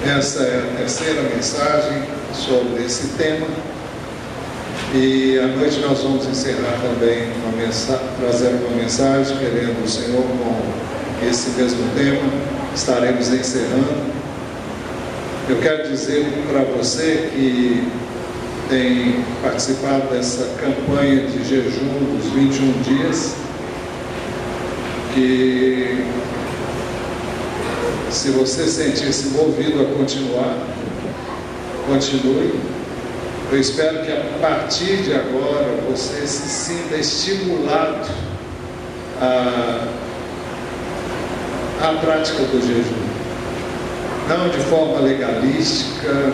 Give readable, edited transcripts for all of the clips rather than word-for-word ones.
Essa é a terceira mensagem sobre esse tema. E à noite nós vamos encerrar também trazendo uma mensagem, querendo o Senhor com esse mesmo tema. Estaremos encerrando. Eu quero dizer para você que tem participado dessa campanha de jejum dos 21 dias, que se você sentir-se movido a continuar, continue. Eu espero que a partir de agora você se sinta estimulado à prática do jejum. Não de forma legalística,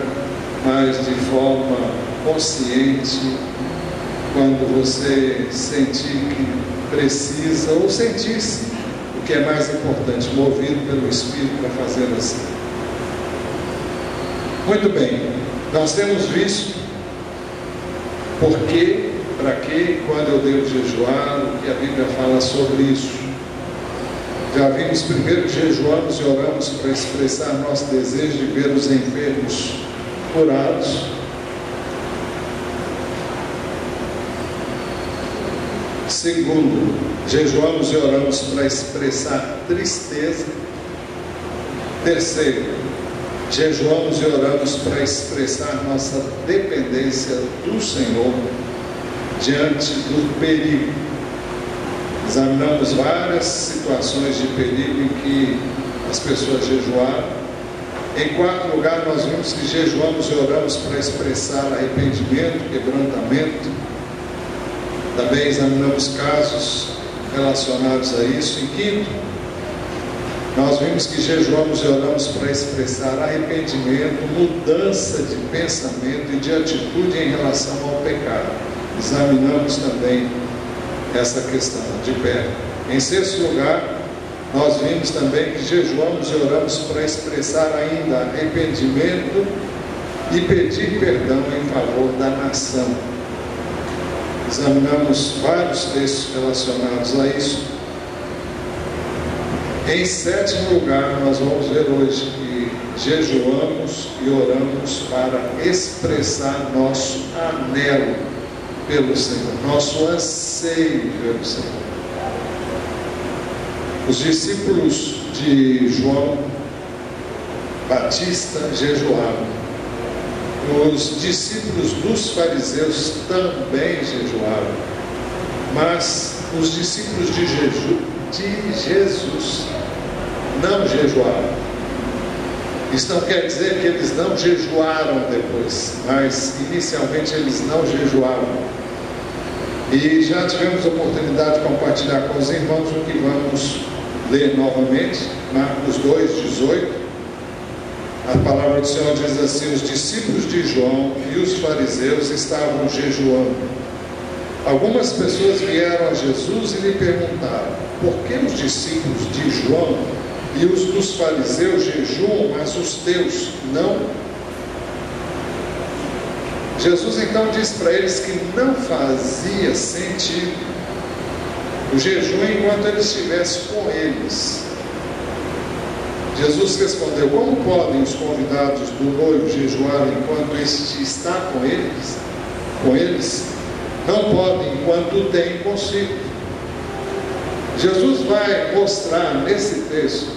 mas de forma consciente, quando você sentir que precisa, ou sentir-se, o que é mais importante, movido pelo Espírito para fazer assim. Muito bem, nós temos visto por quê, para quê, quando eu devo jejuar, o que a Bíblia fala sobre isso. Já vimos primeiro que jejuamos e oramos para expressar nosso desejo de ver os enfermos curados. Segundo, jejuamos e oramos para expressar tristeza. Terceiro, jejuamos e oramos para expressar nossa dependência do Senhor diante do perigo. Examinamos várias situações de perigo em que as pessoas jejuaram. Em quarto lugar, nós vimos que jejuamos e oramos para expressar arrependimento, quebrantamento. Também examinamos casos relacionados a isso. Em quinto, nós vimos que jejuamos e oramos para expressar arrependimento, mudança de pensamento e de atitude em relação ao pecado. Examinamos também essa questão de perto. Em sexto lugar, nós vimos também que jejuamos e oramos para expressar ainda arrependimento e pedir perdão em favor da nação. Examinamos vários textos relacionados a isso. Em sétimo lugar, nós vamos ver hoje que jejuamos e oramos para expressar nosso anelo pelo Senhor, nosso anseio pelo Senhor. Os discípulos de João Batista jejuaram. Os discípulos dos fariseus também jejuaram. Mas os discípulos de Jesus não jejuaram. Isso não quer dizer que eles não jejuaram depois, mas inicialmente eles não jejuaram. E já tivemos a oportunidade de compartilhar com os irmãos o que vamos ler novamente, Marcos 2:18. A palavra do Senhor diz assim: os discípulos de João e os fariseus estavam jejuando. Algumas pessoas vieram a Jesus e lhe perguntaram: por que os discípulos de João e os dos fariseus jejuam, mas os teus não? Jesus então disse para eles que não fazia sentido o jejum enquanto ele estivesse com eles. Jesus respondeu: como podem os convidados do noivo jejuar enquanto este está com eles? Não podem enquanto o tem consigo. Jesus vai mostrar nesse texto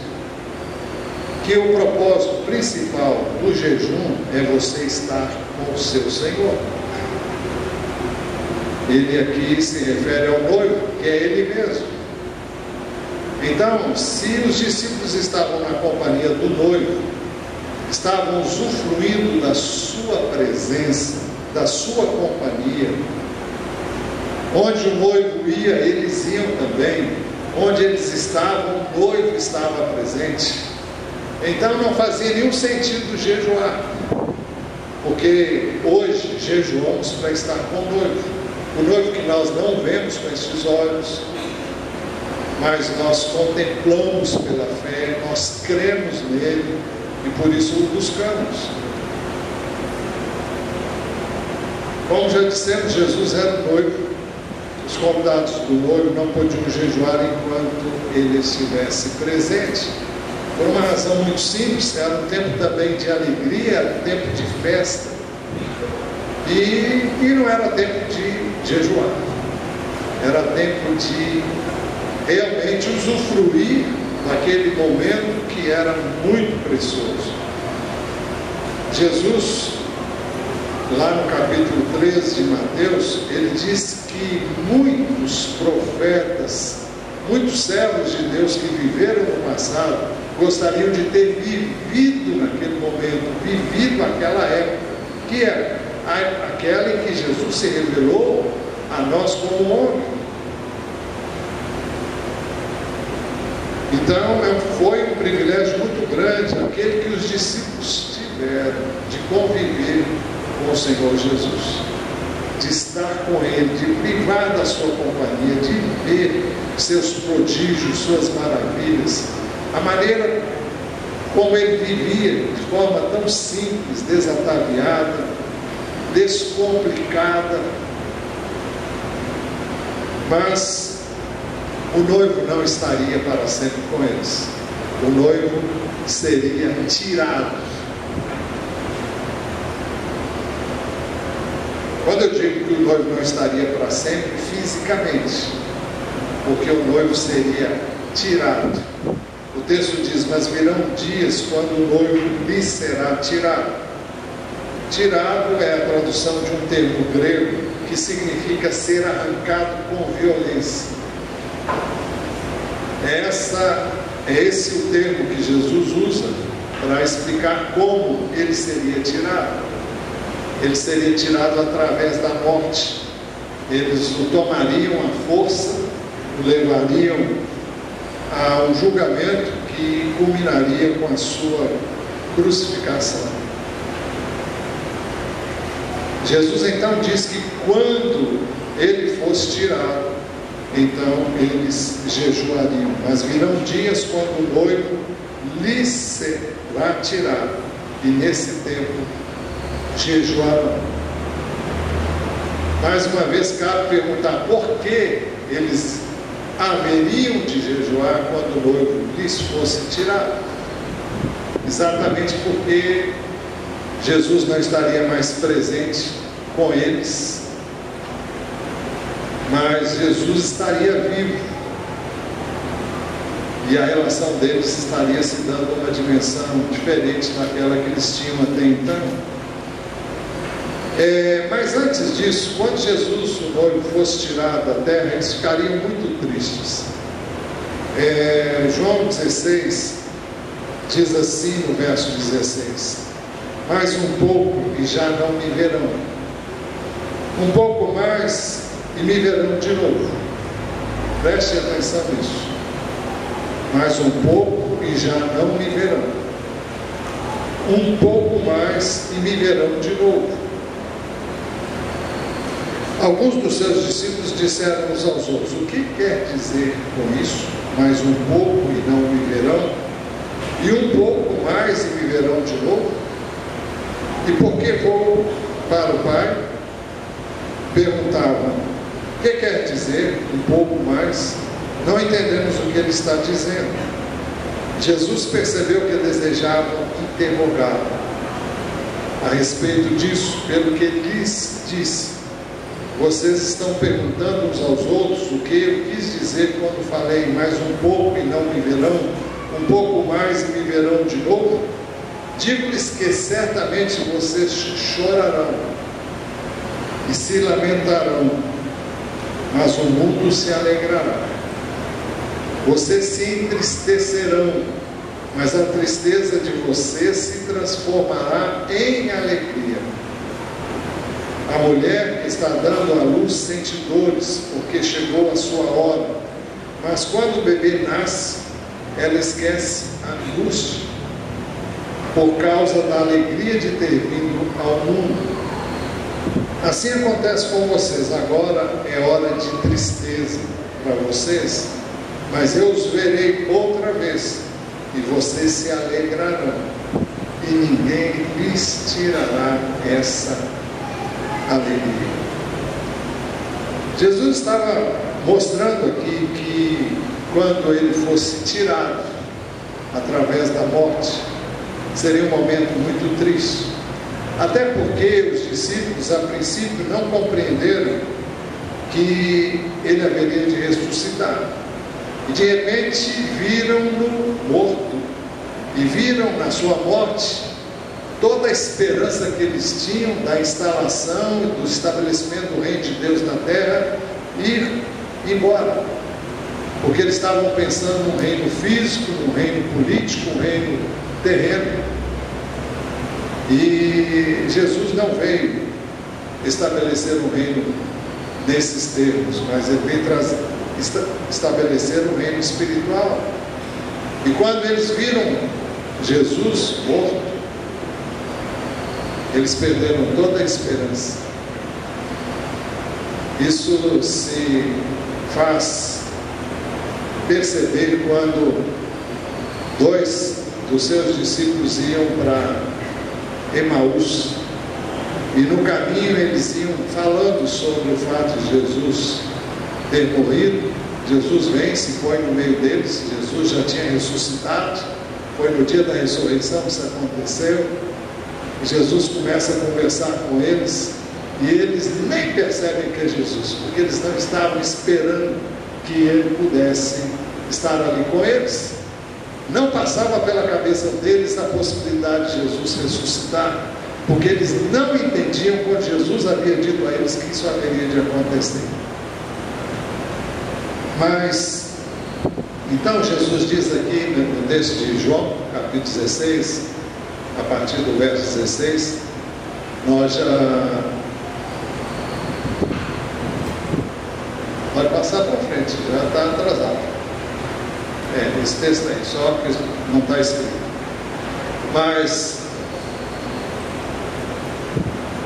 que o propósito principal do jejum é você estar com o seu Senhor. Ele aqui se refere ao noivo, que é Ele mesmo. Então, se os discípulos estavam na companhia do noivo, estavam usufruindo da sua presença, da sua companhia, onde o noivo ia, eles iam também, onde eles estavam, o noivo estava presente. Então não fazia nenhum sentido jejuar, porque hoje jejuamos para estar com o noivo que nós não vemos com estes olhos, mas nós contemplamos pela fé, nós cremos nele e por isso o buscamos. Como já dissemos, Jesus era o noivo. Os convidados do noivo não podiam jejuar enquanto ele estivesse presente. por uma razão muito simples. Era um tempo também de alegria, era um tempo de festa, e não era tempo de jejuar, era tempo de realmente usufruir daquele momento que era muito precioso. Jesus, lá no capítulo 13 de Mateus, ele diz que muitos profetas, muitos servos de Deus que viveram no passado, gostariam de ter vivido naquele momento, vivido aquela época, que é aquela em que Jesus se revelou a nós como homem. Então, foi um privilégio muito grande aquele que os discípulos tiveram de conviver com o Senhor Jesus, de estar com Ele, de privar da sua companhia, de ver seus prodígios, suas maravilhas, a maneira como Ele vivia, de forma tão simples, desataviada, descomplicada. Mas o noivo não estaria para sempre com eles. O noivo seria tirado. Quando eu digo que o noivo não estaria para sempre, fisicamente, porque o noivo seria tirado. O texto diz: mas virão dias quando o noivo lhe será tirado. Tirado é a tradução de um termo grego que significa ser arrancado com violência. É esse o termo que Jesus usa para explicar como ele seria tirado. Ele seria tirado através da morte. Eles o tomariam à força, o levariam a um julgamento que culminaria com a sua crucificação. Jesus então diz que quando ele fosse tirado, então eles jejuariam. Mas virão dias quando o noivo lhe será tirado, e nesse tempo jejuarão. Mais uma vez cabe perguntar por que eles haveriam de jejuar quando o noivo lhes fosse tirado. Exatamente porque Jesus não estaria mais presente com eles, mas Jesus estaria vivo, e a relação deles estaria se dando uma dimensão diferente daquela que eles tinham até então. Mas antes disso, quando Jesus, o noivo, fosse tirado da terra, eles ficariam muito tristes. João 16 diz assim no verso 16: mais um pouco e já não me verão, um pouco mais e me verão de novo. Preste atenção nisso. Mais um pouco e já não me verão, um pouco mais e me verão de novo. Alguns dos seus discípulos disseram uns aos outros: o que quer dizer com isso? Mais um pouco e não me verão, e um pouco mais e me verão de novo? E porque vou para o Pai? Perguntavam: o que quer dizer um pouco mais? Não entendemos o que ele está dizendo. Jesus percebeu que desejavam interrogá-lo a respeito disso, pelo que lhes disse: vocês estão perguntando uns aos outros o que eu quis dizer quando falei mais um pouco e não me verão, um pouco mais e me verão de novo? Digo-lhes que certamente vocês chorarão e se lamentarão, mas o mundo se alegrará. Vocês se entristecerão, mas a tristeza de vocês se transformará em alegria. A mulher que está dando à luz sente dores, porque chegou a sua hora. Mas quando o bebê nasce, ela esquece a angústia, por causa da alegria de ter vindo ao mundo. Assim acontece com vocês. Agora é hora de tristeza para vocês, mas eu os verei outra vez, e vocês se alegrarão, e ninguém lhes tirará essa alegria. Jesus estava mostrando aqui que quando ele fosse tirado, através da morte, seria um momento muito triste. Até porque os discípulos, a princípio, não compreenderam que ele haveria de ressuscitar. E de repente viram-no morto, e viram na sua morte toda a esperança que eles tinham da instalação e do estabelecimento do reino de Deus na terra ir embora. Porque eles estavam pensando num reino físico, num reino político, um reino terreno. E Jesus não veio estabelecer um reino nesses termos, mas ele veio estabelecer um reino espiritual. E quando eles viram Jesus morto, eles perderam toda a esperança. Isso se faz perceber quando dois dos seus discípulos iam para Emaús, e no caminho eles iam falando sobre o fato de Jesus ter morrido. Jesus vem, se põe no meio deles. Jesus já tinha ressuscitado, foi no dia da ressurreição que isso aconteceu. E Jesus começa a conversar com eles, e eles nem percebem que é Jesus, porque eles não estavam esperando que ele pudesse estar ali com eles. Não passava pela cabeça deles a possibilidade de Jesus ressuscitar, porque eles não entendiam quando Jesus havia dito a eles que isso haveria de acontecer. Mas, então Jesus diz aqui no texto de João, capítulo 16, a partir do verso 16, nós já... Pode passar para frente, já está atrasado. Esse texto aí, só que não está escrito. Mas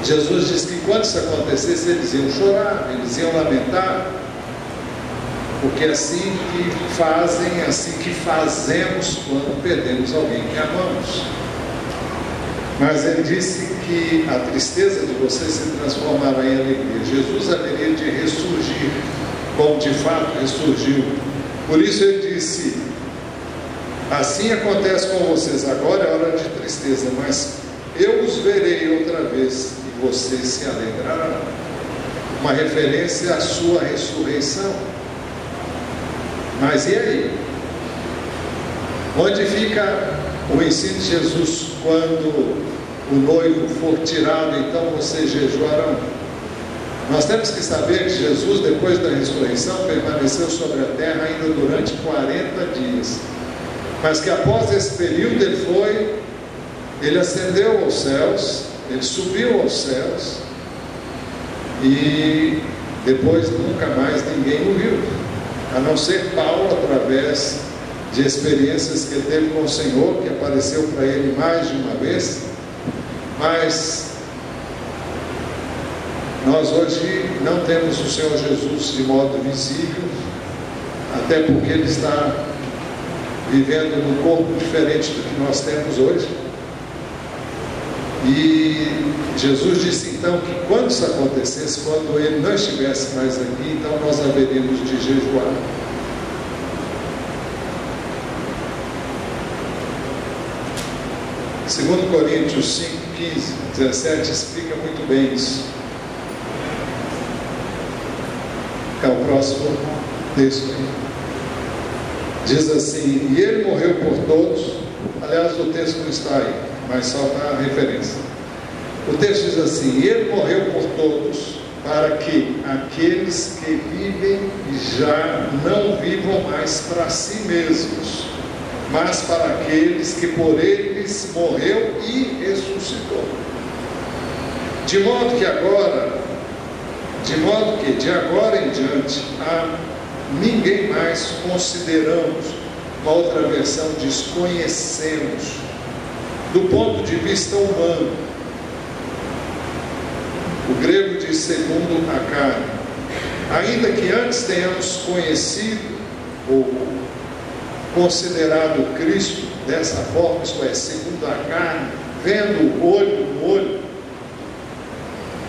Jesus diz que quando isso acontecesse, eles iam chorar, eles iam lamentar, porque assim que fazem, assim que fazemos quando perdemos alguém que amamos. Mas ele disse que a tristeza de vocês se transformará em alegria. Jesus haveria de ressurgir, como de fato ressurgiu. Por isso ele disse: assim acontece com vocês agora, é hora de tristeza, mas eu os verei outra vez e vocês se alegrarão. Uma referência à sua ressurreição. Mas e aí? Onde fica o ensino de Jesus quando o noivo for tirado, então vocês jejuarão? Nós temos que saber que Jesus, depois da ressurreição, permaneceu sobre a terra ainda durante 40 dias. Mas que após esse período ele ascendeu aos céus, ele subiu aos céus, e depois nunca mais ninguém o viu, a não ser Paulo, através de experiências que ele teve com o Senhor, que apareceu para ele mais de uma vez. Mas nós hoje não temos o Senhor Jesus de modo visível, até porque ele está vivendo num corpo diferente do que nós temos hoje. E Jesus disse então que quando isso acontecesse, quando ele não estivesse mais aqui, então nós haveríamos de jejuar. Segundo Coríntios 5, 15, 17 explica muito bem isso. É o próximo texto aí. Diz assim: e ele morreu por todos. Aliás, o texto não está aí, mas só está a referência. O texto diz assim: e ele morreu por todos, para que aqueles que vivem já não vivam mais para si mesmos, mas para aqueles que por eles morreu e ressuscitou. De modo que de agora em diante, a ninguém mais consideramos. Uma outra versão diz: conhecemos, do ponto de vista humano. O grego diz segundo a carne. Ainda que antes tenhamos conhecido ou considerado Cristo dessa forma, isto é, segundo a carne, vendo olho no olho,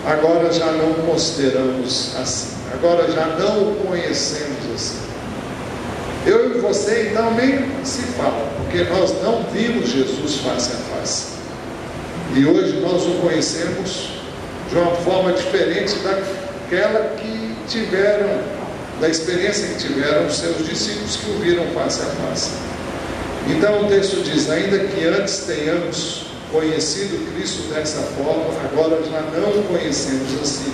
agora já não consideramos assim, agora já não o conhecemos assim. Eu e você então nem se fala, porque nós não vimos Jesus face a face. E hoje nós o conhecemos de uma forma diferente daquela que tiveram, da experiência que tiveram os seus discípulos que o viram face a face. Então o texto diz: ainda que antes tenhamos conhecido Cristo dessa forma, agora já não o conhecemos assim.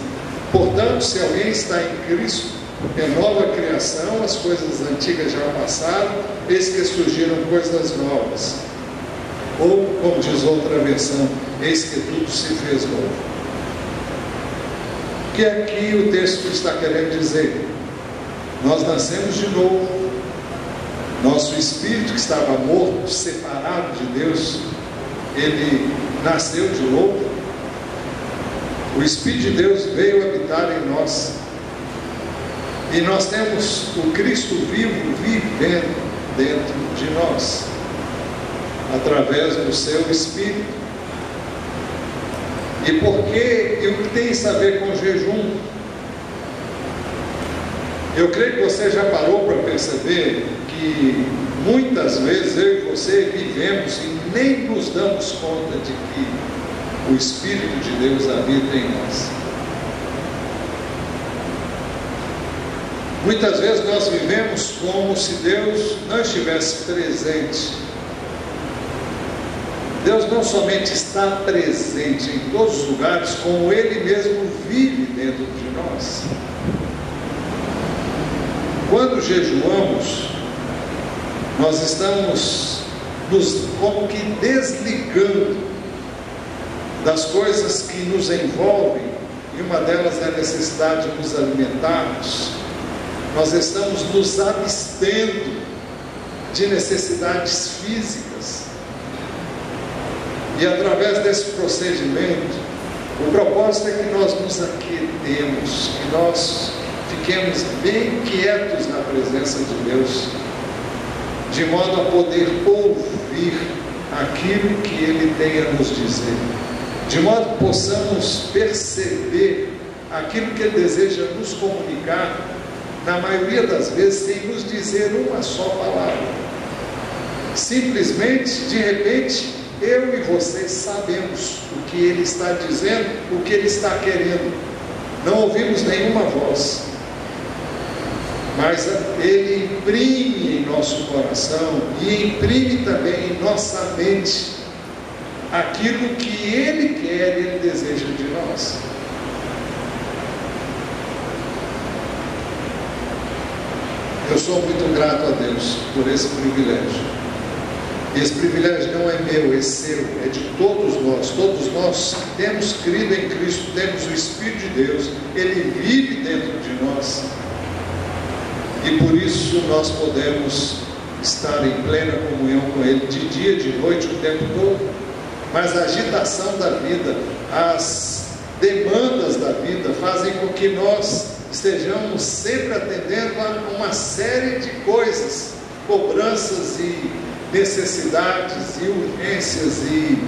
Portanto, se alguém está em Cristo, é nova criação, as coisas antigas já passaram, eis que surgiram coisas novas. Ou, como diz outra versão, eis que tudo se fez novo. O que aqui o texto está querendo dizer? Nós nascemos de novo. Nosso espírito, que estava morto, separado de Deus, ele nasceu de novo. O Espírito de Deus veio habitar em nós. E nós temos o Cristo vivo vivendo dentro de nós, através do seu Espírito. E por que? E o que tem isso a ver com jejum? Eu creio que você já parou para perceber que muitas vezes eu e você vivemos e nem nos damos conta de que o Espírito de Deus habita em nós. Muitas vezes nós vivemos como se Deus não estivesse presente. Deus não somente está presente em todos os lugares, como Ele mesmo vive dentro de nós. Quando jejuamos, nós estamos como que desligando das coisas que nos envolvem, e uma delas é a necessidade de nos alimentarmos. Nós estamos nos abstendo de necessidades físicas. E através desse procedimento, o propósito é que nós nos aquietemos, que nós fiquemos bem quietos na presença de Deus, de modo a poder ouvir aquilo que Ele tem a nos dizer, de modo que possamos perceber aquilo que Ele deseja nos comunicar, na maioria das vezes sem nos dizer uma só palavra. Simplesmente, de repente, eu e vocês sabemos o que Ele está dizendo, o que Ele está querendo. Não ouvimos nenhuma voz, mas Ele imprime em nosso coração e imprime também em nossa mente aquilo que Ele quer e Ele deseja de nós. Eu sou muito grato a Deus por esse privilégio. Esse privilégio não é meu, é seu, é de todos nós. Todos nós que temos crido em Cristo, temos o Espírito de Deus, Ele vive dentro de nós. E por isso nós podemos estar em plena comunhão com Ele, de dia, de noite, o tempo todo. Mas a agitação da vida, as demandas da vida fazem com que nós estejamos sempre atendendo a uma série de coisas, cobranças e necessidades e urgências e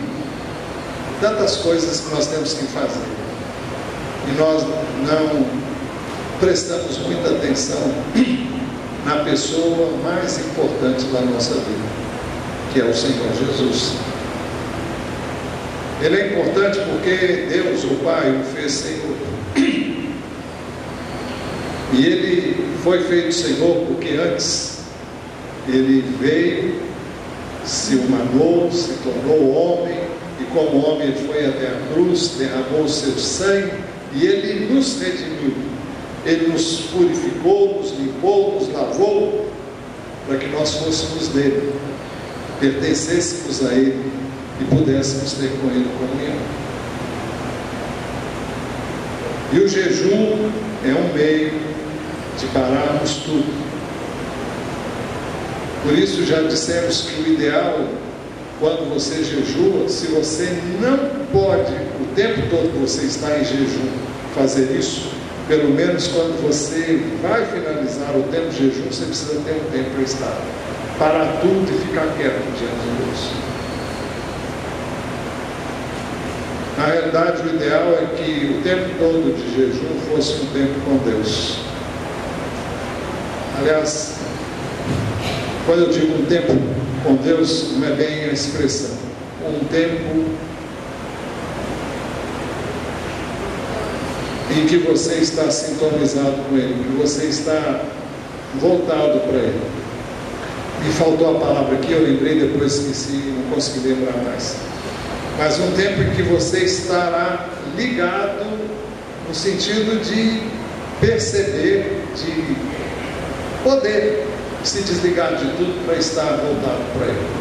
tantas coisas que nós temos que fazer. E nós não prestamos muita atenção na pessoa mais importante da nossa vida, que é o Senhor Jesus. Ele é importante porque Deus, o Pai, o fez Senhor. E Ele foi feito Senhor porque antes Ele veio, se humanou, se tornou homem, e como homem Ele foi até a cruz, derramou o seu sangue, e Ele nos redimiu. Ele nos purificou, nos limpou, nos lavou, para que nós fôssemos dele, pertencêssemos a Ele e pudéssemos ter com Ele comunhão. E o jejum é um meio de pararmos tudo. Por isso já dissemos que o ideal, quando você jejua, se você não pode, o tempo todo que você está em jejum, fazer isso, pelo menos quando você vai finalizar o tempo de jejum, você precisa ter um tempo para estar, parar tudo e ficar quieto diante de Deus. Na realidade, o ideal é que o tempo todo de jejum fosse um tempo com Deus. Aliás, Quando eu digo um tempo com Deus, não é bem a expressão. Um tempo em que você está sintonizado com Ele, que você está voltado para Ele. Me faltou a palavra aqui, eu lembrei, depois esqueci, não consegui lembrar mais. Mas um tempo em que você estará ligado no sentido de perceber, de poder se desligar de tudo para estar voltado para Ele.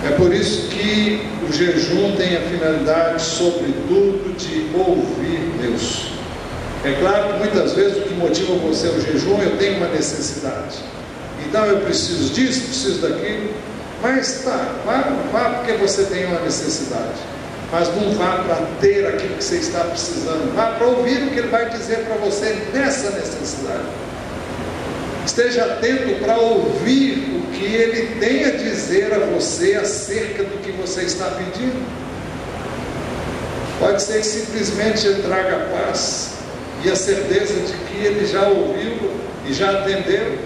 É por isso que o jejum tem a finalidade, sobretudo, de ouvir Deus. É claro que muitas vezes o que motiva você ao jejum, eu tenho uma necessidade. Então eu preciso disso, preciso daquilo. Mas tá, vá porque você tem uma necessidade. Mas não vá para ter aquilo que você está precisando. Vá para ouvir o que Ele vai dizer para você nessa necessidade. Esteja atento para ouvir o que Ele tem a dizer a você acerca do que você está pedindo. Pode ser que simplesmente Ele traga paz e a certeza de que Ele já ouviu e já atendeu.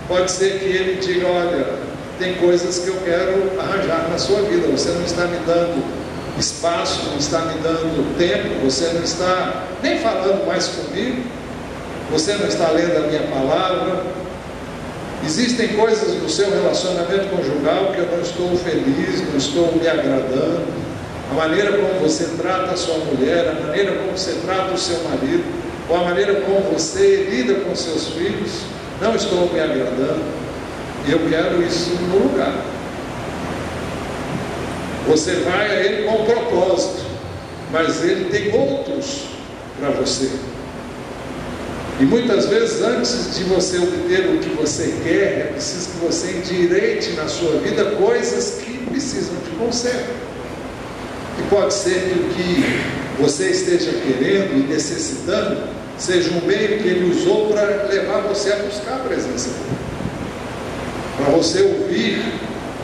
Pode ser que Ele diga: olha, tem coisas que eu quero arranjar na sua vida, você não está me dando espaço, não está me dando tempo, você não está nem falando mais comigo, você não está lendo a minha palavra. Existem coisas no seu relacionamento conjugal que eu não estou feliz, não estou me agradando. A maneira como você trata a sua mulher, a maneira como você trata o seu marido, ou a maneira como você lida com seus filhos, não estou me agradando. E eu quero isso no lugar. Você vai a Ele com propósito, mas Ele tem outros para você. E muitas vezes, antes de você obter o que você quer, é preciso que você endireite na sua vida coisas que precisam de conserto. E pode ser que o que você esteja querendo e necessitando seja um meio que Ele usou para levar você a buscar a presença dEle, para você ouvir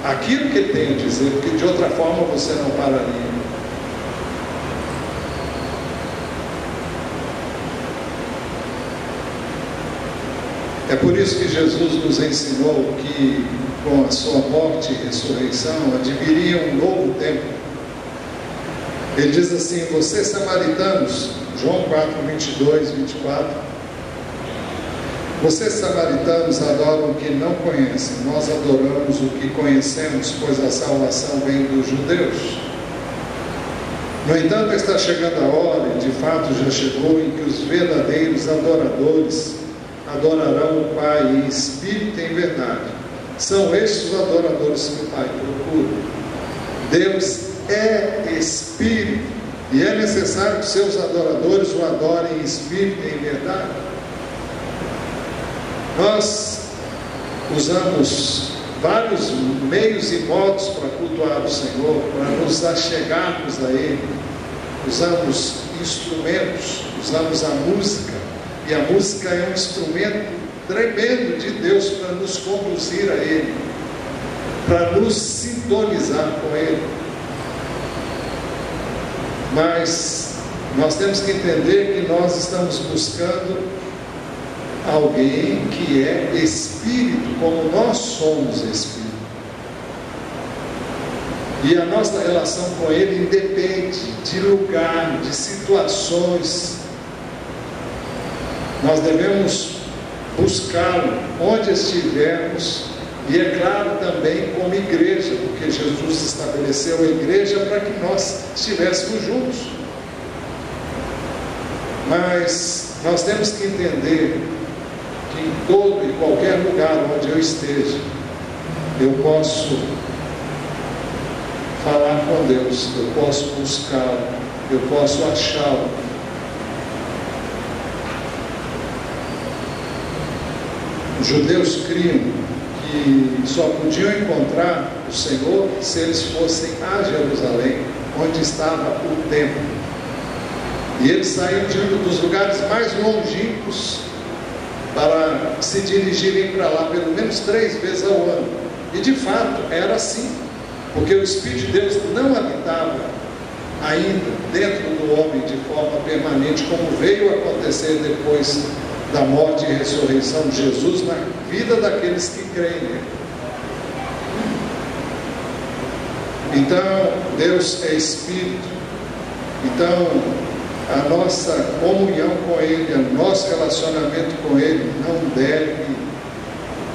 aquilo que Ele tem a dizer, porque de outra forma você não pararia. É por isso que Jesus nos ensinou que com a sua morte e ressurreição adviriam um novo tempo. Ele diz assim: vocês samaritanos, João 4, 22, 24, vocês samaritanos adoram o que não conhecem, nós adoramos o que conhecemos, pois a salvação vem dos judeus. No entanto, está chegando a hora, e de fato já chegou, em que os verdadeiros adoradores adorarão o Pai em espírito e em verdade. São estes os adoradores que o Pai procura. Deus é espírito, e é necessário que seus adoradores o adorem em espírito e em verdade. Nós usamos vários meios e modos para cultuar o Senhor, para nos achegarmos a Ele. Usamos instrumentos, usamos a música, e a música é um instrumento tremendo de Deus para nos conduzir a Ele, para nos sintonizar com Ele. Mas nós temos que entender que nós estamos buscando alguém que é Espírito, como nós somos Espírito. E a nossa relação com Ele independe de lugar, de situações. Nós devemos buscá-lo onde estivermos, e é claro também como igreja, porque Jesus estabeleceu a igreja para que nós estivéssemos juntos. Mas nós temos que entender que em todo e qualquer lugar onde eu esteja, eu posso falar com Deus, eu posso buscá-lo, eu posso achá-lo. Os judeus criam que só podiam encontrar o Senhor se eles fossem a Jerusalém, onde estava o templo. E eles saíam dos lugares mais longínquos para se dirigirem para lá pelo menos 3 vezes ao ano. E de fato era assim, porque o Espírito de Deus não habitava ainda dentro do homem de forma permanente, como veio a acontecer depois da morte e ressurreição de Jesus na vida daqueles que creem nele. Então, Deus é Espírito. Então, a nossa comunhão com Ele, o nosso relacionamento com Ele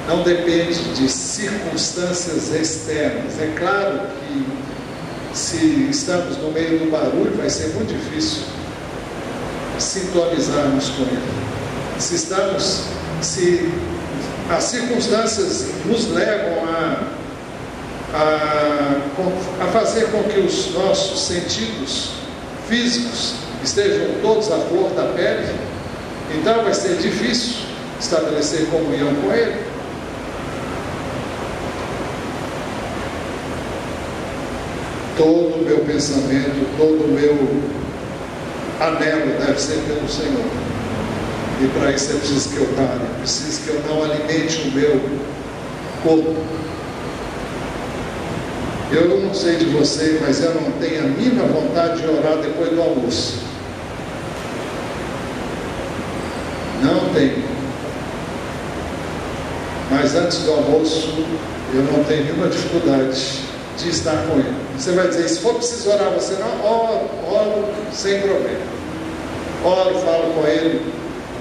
não depende de circunstâncias externas. É claro que se estamos no meio do barulho, vai ser muito difícil sintonizarmos com Ele. Se as circunstâncias nos levam a fazer com que os nossos sentidos físicos estejam todos à flor da pele, então vai ser difícil estabelecer comunhão com Ele. Todo o meu pensamento, todo o meu anelo deve ser pelo Senhor. E para isso é preciso que eu pare, é preciso que eu não alimente o meu corpo. Eu não sei de você, mas eu não tenho a mínima vontade de orar depois do almoço. Não tenho. Mas antes do almoço, eu não tenho nenhuma dificuldade de estar com Ele. Você vai dizer, se for preciso orar, você não, oro sem problema. Oro, falo com Ele,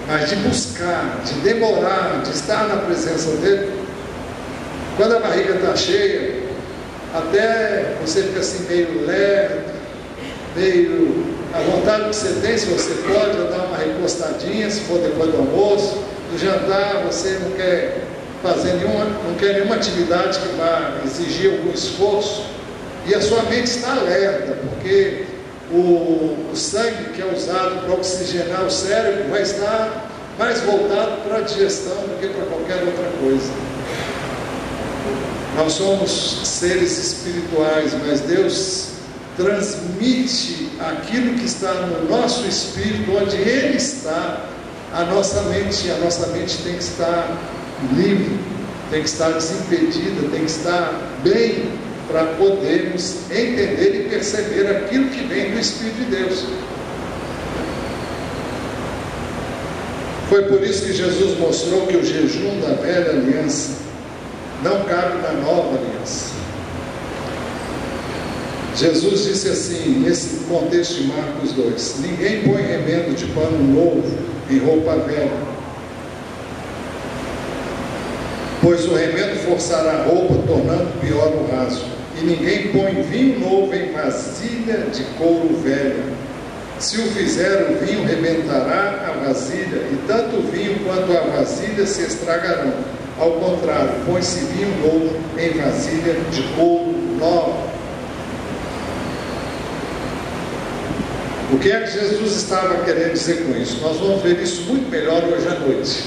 mas de buscar, de demorar, de estar na presença dEle, quando a barriga está cheia, até você fica assim meio lerdo, a vontade que você tem, se você pode, é dar uma recostadinha, se for depois do almoço. Do jantar, você não quer fazer nenhuma atividade que vá exigir algum esforço, e a sua mente está alerta, porque o sangue que é usado para oxigenar o cérebro vai estar mais voltado para a digestão do que para qualquer outra coisa. Nós somos seres espirituais, mas Deus transmite aquilo que está no nosso espírito, onde Ele está, a nossa mente tem que estar livre, tem que estar desimpedida, tem que estar bem, para podermos entender e perceber aquilo que vem do Espírito de Deus. Foi por isso que Jesus mostrou que o jejum da velha aliança não cabe na nova aliança. Jesus disse assim, nesse contexto de Marcos 2: ninguém põe remendo de pano novo em roupa velha, pois o remendo forçará a roupa, tornando pior o rasgo. E ninguém põe vinho novo em vasilha de couro velha. Se o fizer, o vinho rebentará a vasilha, e tanto o vinho quanto a vasilha se estragarão. Ao contrário, põe-se vinho novo em vasilha de couro nova. O que é que Jesus estava querendo dizer com isso? Nós vamos ver isso muito melhor hoje à noite.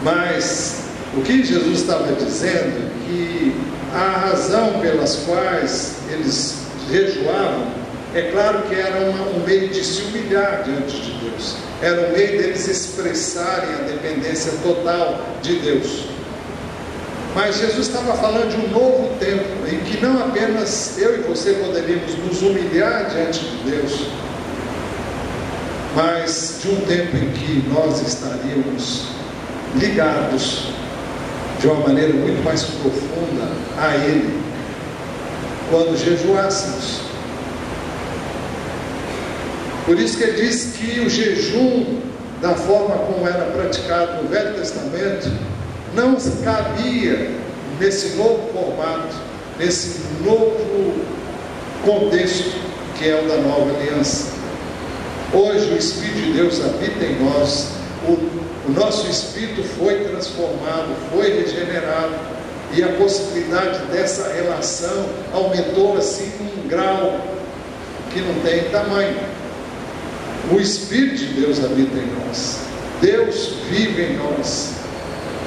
Mas o que Jesus estava dizendo é que a razão pelas quais eles jejuavam, é claro que era um meio de se humilhar diante de Deus, era um meio deles expressarem a dependência total de Deus. Mas Jesus estava falando de um novo tempo, em que não apenas eu e você poderíamos nos humilhar diante de Deus, mas de um tempo em que nós estaríamos ligados de uma maneira muito mais profunda a Ele, quando jejuássemos. Por isso que ele diz que o jejum, da forma como era praticado no Velho Testamento, não cabia nesse novo formato, nesse novo contexto que é o da nova aliança. Hoje o Espírito de Deus habita em nós, o nosso espírito foi transformado, foi regenerado, e a possibilidade dessa relação aumentou assim num grau que não tem tamanho. O Espírito de Deus habita em nós, Deus vive em nós,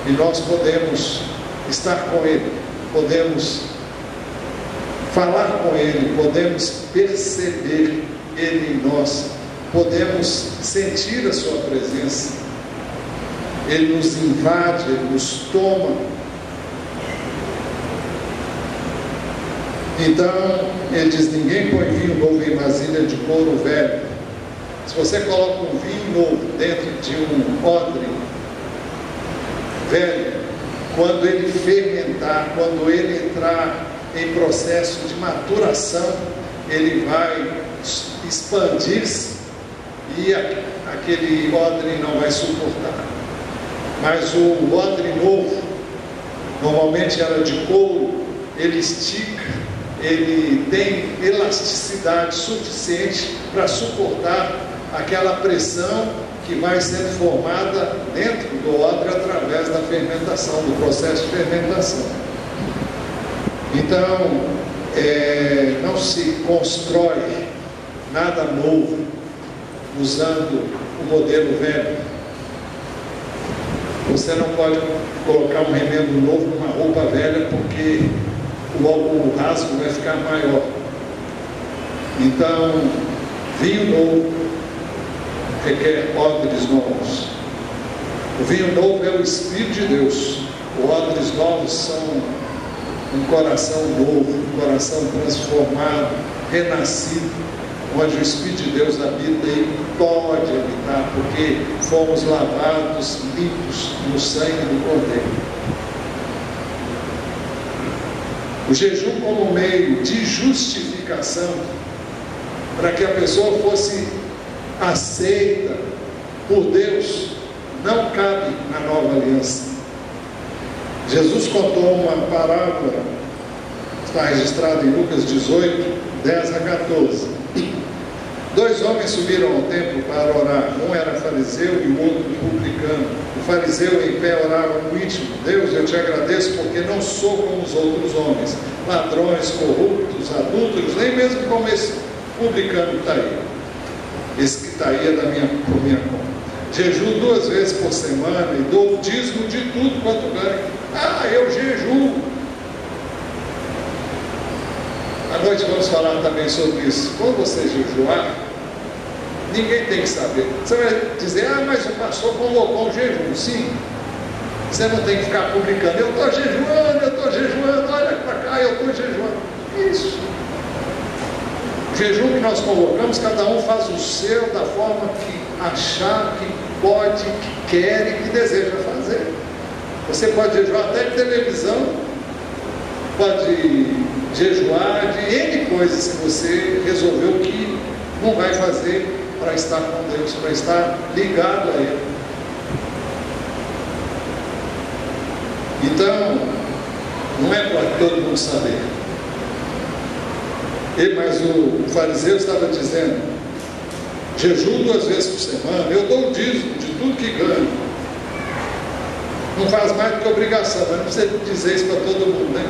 e nós podemos estar com Ele, podemos falar com Ele, podemos perceber Ele em nós, podemos sentir a Sua presença. Ele nos invade, Ele nos toma. Então, ele diz: ninguém põe vinho novo em vasilha de couro velho, Se você coloca um vinho novo dentro de um odre velho, quando ele fermentar, quando ele entrar em processo de maturação, ele vai expandir-se e aquele odre não vai suportar. Mas o odre novo, normalmente era de couro, ele estica, ele tem elasticidade suficiente para suportar aquela pressão que vai sendo formada dentro do odre através da fermentação, do processo de fermentação. Então, não se constrói nada novo usando o modelo velho. Você não pode colocar um remendo novo numa roupa velha, porque o rasgo vai ficar maior. Então, vinho novo requer odres novos. O vinho novo é o Espírito de Deus. Os odres novos são um coração novo, um coração transformado, renascido, onde o Espírito de Deus habita e pode habitar, porque fomos lavados, limpos no sangue do Cordeiro. O jejum como meio de justificação, para que a pessoa fosse aceita por Deus, não cabe na nova aliança. Jesus contou uma parábola, está registrada em Lucas 18, 10 a 14. 2 homens subiram ao templo para orar. Um era fariseu e o outro publicano. O fariseu em pé orava no íntimo: Deus, eu te agradeço porque não sou como os outros homens, ladrões, corruptos, adúlteros, nem mesmo como esse publicano que está aí. Esse que está aí é por minha conta. Jejuo 2 vezes por semana e dou o dízimo de tudo quanto ganho. Eu jejuo. À noite vamos falar também sobre isso. Quando você jejuar, ninguém tem que saber. Você vai dizer: mas o pastor convocou um jejum. Sim. Você não tem que ficar publicando: eu estou jejuando, olha para cá, eu estou jejuando. Isso. O jejum que nós convocamos, cada um faz o seu da forma que achar, que pode, que quer e que deseja fazer. Você pode jejuar até de televisão, pode jejuar de N coisas que você resolveu que não vai fazer para estar com Deus, para estar ligado a Ele. Então, não é para todo mundo saber. Mas o fariseu estava dizendo: jejuo 2 vezes por semana, eu dou o dízimo de tudo que ganho. Não faz mais do que obrigação, mas não precisa dizer isso para todo mundo, né?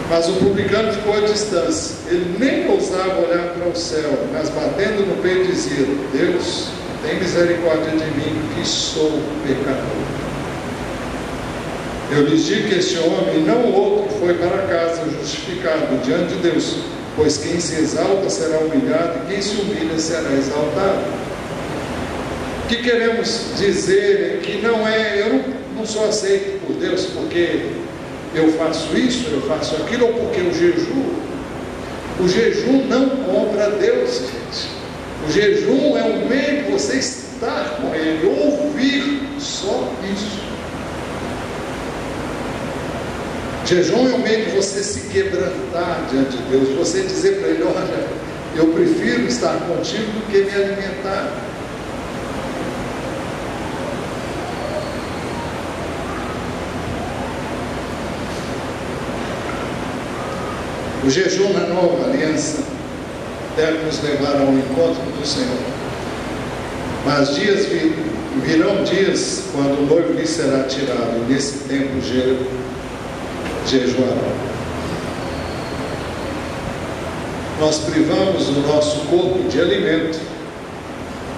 Mas o publicano ficou à distância. Ele nem ousava olhar para o céu, mas batendo no peito dizia: Deus, tem misericórdia de mim, que sou pecador. Eu lhes digo que este homem e não outro foi para casa justificado diante de Deus, pois quem se exalta será humilhado e quem se humilha será exaltado. O que queremos dizer é que eu não sou aceito por Deus porque eu faço isso, eu faço aquilo, ou porque eu jejuo. O jejum não compra Deus, gente. O jejum é um meio de você estar com Ele, ouvir só isso. Jejum é um meio de você se quebrantar diante de Deus, de você dizer para Ele: olha, eu prefiro estar contigo do que me alimentar. O jejum na nova aliança deve nos levar ao encontro do Senhor. Mas virão dias quando o noivo lhe será tirado, e nesse tempo jejuarão. Nós privamos o nosso corpo de alimento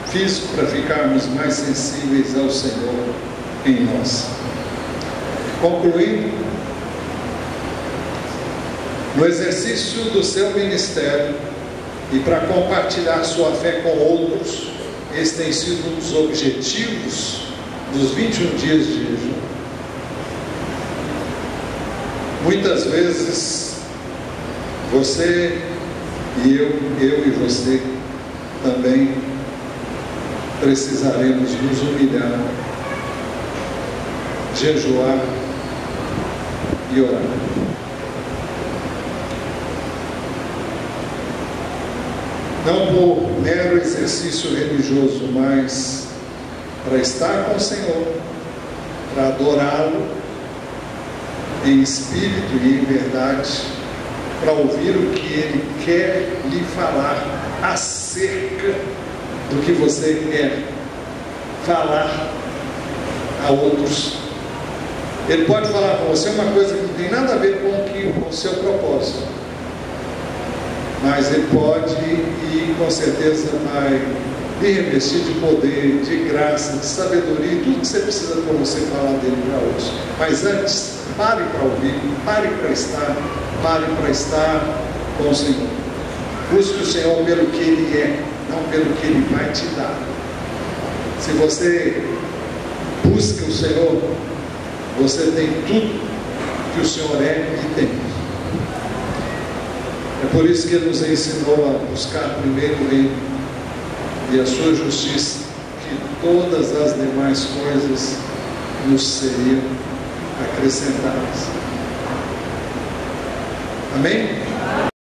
físico para ficarmos mais sensíveis ao Senhor em nós. Concluindo, no exercício do seu ministério e para compartilhar sua fé com outros, esse tem sido um dos objetivos dos 21 dias de jejum. Muitas vezes você e eu e você, também precisaremos nos humilhar, jejuar e orar. Não por mero exercício religioso, mas para estar com o Senhor, para adorá-lo em espírito e em verdade, para ouvir o que Ele quer lhe falar acerca do que você quer falar a outros. Ele pode falar com você uma coisa que não tem nada a ver com o seu propósito, mas Ele pode e com certeza vai lhe revestir de poder, de graça, de sabedoria, e tudo que você precisa para você falar dele para outros. Mas antes, pare para ouvir, pare para estar com o Senhor. Busque o Senhor pelo que Ele é, não pelo que Ele vai te dar. Se você busca o Senhor, você tem tudo que o Senhor é e tem. É por isso que Ele nos ensinou a buscar primeiro o reino e a sua justiça, que todas as demais coisas nos seriam acrescentadas. Amém?